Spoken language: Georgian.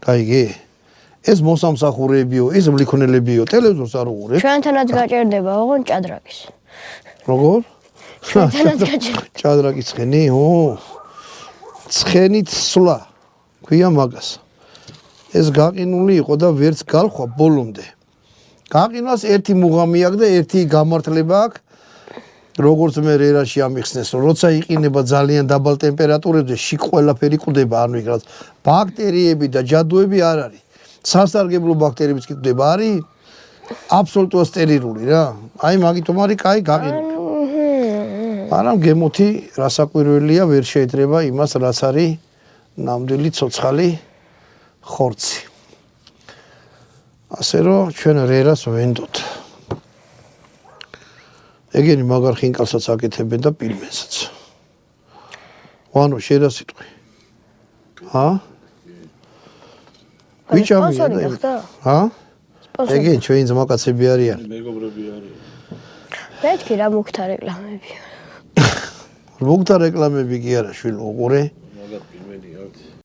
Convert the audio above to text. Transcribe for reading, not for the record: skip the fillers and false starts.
გაიგე? ეს მოსამსახურეებიო, ეს მლიქონელებიო, ტელევიზორს არ უყურებ. ჩვენთანაც გაჭირდება, ოღონ ჭადრაკის. როგორ? ჩვენთანაც გაჭირდება. ჭადრაკის ცხენი, ცხენით სვლა. ქვია მაგას. ეს გაყინული იყო და ვერც გალხვა ბოლომდე. გაყინვას ერთი მუღამი აქვს და ერთი გამართლება აქვს. როგორც მე რერაში ამიხსნეს, რომ როცა იყინება ძალიან დაბალ ტემპერატურებზე, შიგ ყველაფერი კვდება, ანუ იქ რაც ბაქტერიები და ჯადოები არ არის. სასარგებლო ბაქტერიებიც კი კვდება, არის აბსოლუტურად სტერილური რა. აი მაგიტომ არის კაი გაყინება. მაგრამ გემოთი რასაკვირველია, ვერ შეიძლება იმას, რაც არის ნამდვილი ცოცხალი ხორცი. ასე რომ ჩვენ რერას ვენდოთ. ეგენი მაგარ ხინკალსაც აკეთებენ და პილმენსაც. ვანო შენ რა სიტყვი? ვიჭამია და ეგენი ჩვენი ძმაკაცები არიან. მეგობრები არიან. მეთქი რა მუქთა რეკლამებია. მუქთა რეკლამები კი არა შვილო, უყურე.